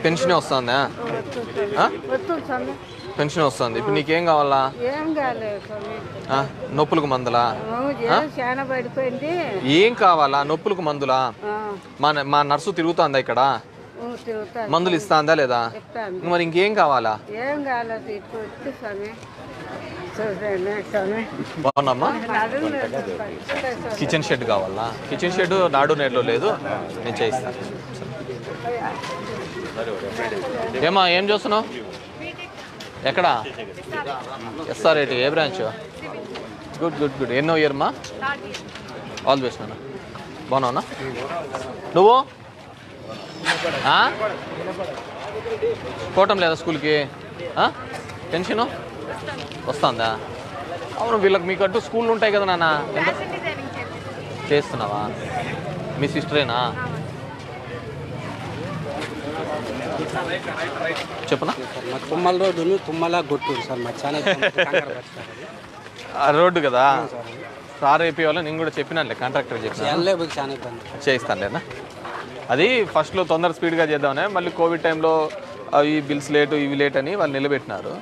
Pension వస్తుందా? Pension వస్తుంది. ఇప్పుడు నీకేం కావాలా? నొప్పులకు మందులా? ఏం కావాలా? నొప్పులకు మందులా? మా నర్సు తిరుగుతుందా ఇక్కడ? మందులు ఇస్తాందా లేదా? మరి ఇంకేం కావాలా? బాగున్నామ్మా. కిచెన్ షెడ్ కావాలా? కిచెన్ షెడ్ నాడు నేడులో లేదు, నేను చేయిస్తాను. ఏమా ఏం చూస్తున్నావు? ఎక్కడ? ఎస్ఆర్ఐటి ఏ బ్రాంచ్? Good good good. ఎన్నో ఇయర్ మా? ఆల్ బెస్ట్ నాన్న. బాగున్నావునా నువ్వు? పోవటం లేదా స్కూల్కి? పెన్షను వస్తుందా? అవును, వీళ్ళకి మీకంటూ స్కూళ్ళు ఉంటాయి కదా నాన్న. ఎంత చేస్తున్నావా? మీ సిస్టరేనా? చెప్పనా? Tummala road Tummala గుట్టూరు sir. మా ఛానల్ రోడ్డు కదా సార్ అయిపోయే వాళ్ళు. నేను కూడా చెప్పినానులే, కాంట్రాక్టర్ చెప్పిన చేయిస్తాను లేదా. అది ఫస్ట్లో తొందర స్పీడ్గా చేద్దామనే, మళ్ళీ కోవిడ్ టైంలో అవి బిల్స్ లేటు ఇవి లేట్ అని వాళ్ళు నిలబెట్టినారు.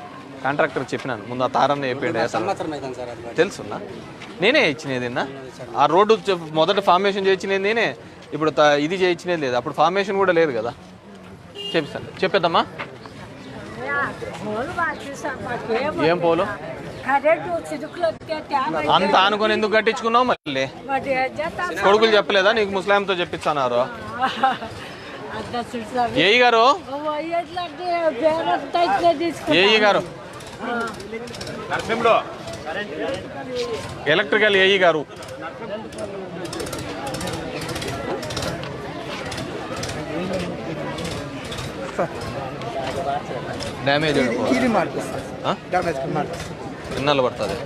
కాంట్రాక్టర్ చెప్పినాను ముందు ఆ తారాన్ని చెప్పాడు. తెలుసున్నా నేనే ఇచ్చినది. ఆ రోడ్డు మొదట ఫార్మేషన్ చేయించినది నేనే. ఇప్పుడు ఇది చేయించినది లేదు. అప్పుడు ఫార్మేషన్ కూడా లేదు కదా. చెప్పిస్తాను. చెప్పేద్దామా? ఏం పోలు అంత అనుకొని ఎందుకు కట్టించుకున్నావు? మళ్ళీ కొడుకులు చెప్పలేదా నీకు? ముస్లాంతో చెప్పించన్నారు. ఏఈ గారు, ఏఈ గారు, ఎలక్ట్రికల్ ఏఈ గారు, డ్యామేజ్ ఎన్నాళ్ళు పడుతుంది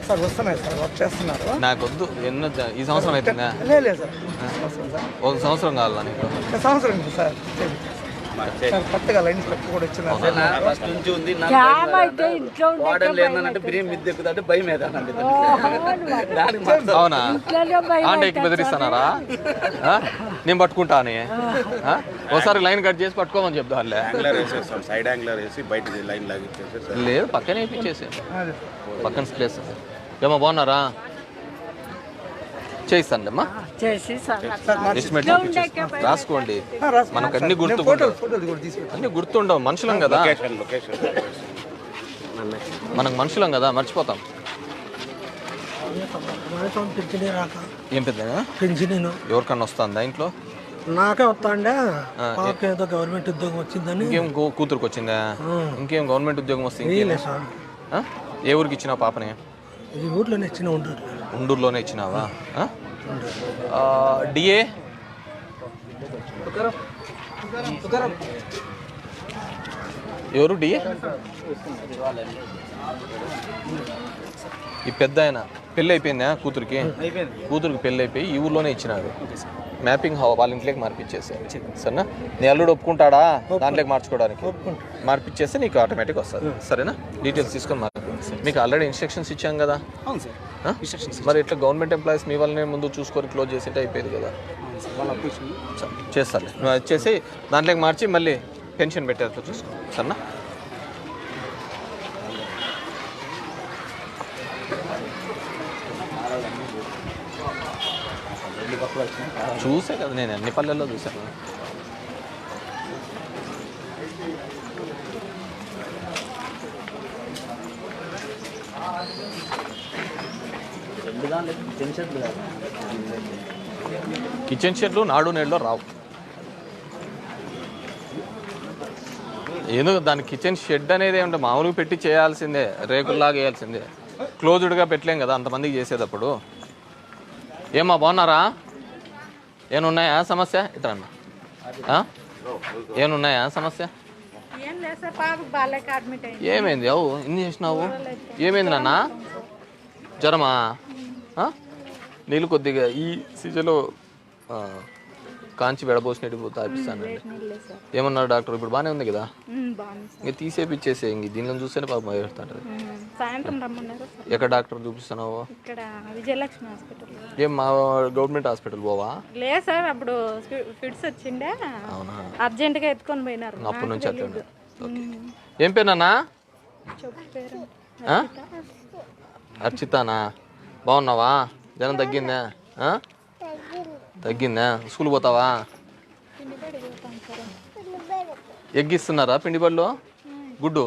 సార్? వస్తున్నాయి సార్, వర్క్ చేస్తున్నారు. నాకు వద్దు. ఎన్నో ఈ సంవత్సరం అవుతుందా? లేదు సార్, ఒక సంవత్సరం కావాలా నీకు? సంవత్సరం సార్. కొత్తగా లైన్స్ కూడా వచ్చింది. అవునా? అంటే ఎక్కి బెదిరిస్తున్నారా? నేను పట్టుకుంటా అని ఒకసారి లైన్ కట్ చేసి పట్టుకోమని చెప్తా. లేదు, పక్కనే వేయించేసి పక్కన ప్లేస్. ఏమో బాగున్నారా? చేయిస్తానులేమ్మా. ఎస్టిమేట్ రాసుకోండి. మనకు అన్ని అన్ని గుర్తుండవు. మనుషులం కదా, మనకు మనుషులం కదా, మర్చిపోతాం. ఏం పెద్ద పెన్షన్ ఎవరికన్నా వస్తుందా ఇంట్లో? నాకే వస్తాండే. ఏదో గవర్నమెంట్ ఉద్యోగం వచ్చిందని. ఇంకేం కూతురుకు వచ్చిందా? ఇంకేం గవర్నమెంట్ ఉద్యోగం వస్తుంది? ఏ ఊరికి ఇచ్చినావు పాపని? ఊర్లోనే ఇచ్చిన. ఉండూరులోనే ఇచ్చినావా? డిఏ ఎవరు? డిఏ ఈ పెద్ద ఆయన పెళ్ళి అయిపోయిందా కూతురికి? కూతురికి పెళ్ళి అయిపోయి ఈ ఊర్లోనే ఇచ్చినాడు. మ్యాపింగ్ వాళ్ళ ఇంట్లోకి మార్పిచ్చేసారు. సరేనా? నీ అల్లుడు ఒప్పుకుంటాడా దాంట్లోకి మార్చుకోవడానికి? మార్పిచ్చేస్తే నీకు ఆటోమేటిక్ వస్తుంది. సరేనా? డీటెయిల్స్ తీసుకొని మార్పిస్తాను. మీకు ఆల్రెడీ ఇన్స్ట్రక్షన్స్ ఇచ్చాం కదా. మరి ఇట్లా గవర్నమెంట్ ఎంప్లాయీస్ మీ వాళ్ళని ముందు చూసుకొని క్లోజ్ చేసేటే అయిపోయేది కదా. చేస్తాను. నువ్వు వచ్చేసి దాంట్లోకి మార్చి మళ్ళీ పెన్షన్ పెట్టేది చూసుకో. సరేనా? చూసే కదా నేను అన్ని పల్లెల్లో చూసాను. కిచెన్ షెడ్లు నాడు నేడులో రావు. ఏదో దాని కిచెన్ షెడ్ అనేది ఏమంటే మామూలుగా పెట్టి చేయాల్సిందే, రేకుల్లాగా వేయాల్సిందే. క్లోజ్డ్గా పెట్టలేం కదా అంతమందికి చేసేటప్పుడు. ఏమా బాగున్నారా? ఏమున్నాయా సమస్య? ఇట్రన్నా ఏమున్నాయా సమస్య? ఏమైంది? అవు ఇన్ని చేసినావు? ఏమైంది నాన్న? జ్వరమా? నీళ్ళు కొద్దిగా ఈ సీజన్లో కాంచి వెడబోసినట్టు తాపిస్తానండి. ఏమన్నారు డాక్టర్? ఇప్పుడు బాగానే ఉంది కదా, ఇంకా తీసేపిచ్చేసే. ఇంక దీనిలో చూస్తేనే పాపం భయపడుతుంటది. సాయంత్రం రమ్మన్నారు. ఎక్కడ డాక్టర్ చూపిస్తున్నావు? ఇక్కడ విజయలక్ష్మి హాస్పిటల్. ఏం మా గవర్నమెంట్ హాస్పిటల్ పోవా? లేదు సార్, అప్పుడు ఫిట్స్ వచ్చిండే, అర్జెంటుగా ఎత్తుకొని పోయినారు. అప్పటి నుంచి అట్లా. ఏం పేరునా? అర్చితానా? బాగున్నావా? జనం తగ్గిందా? తగ్గిందా? స్కూల్ పోతావా? ఎగ్గిస్తున్నారా పిండి బడిలో? గుడ్డు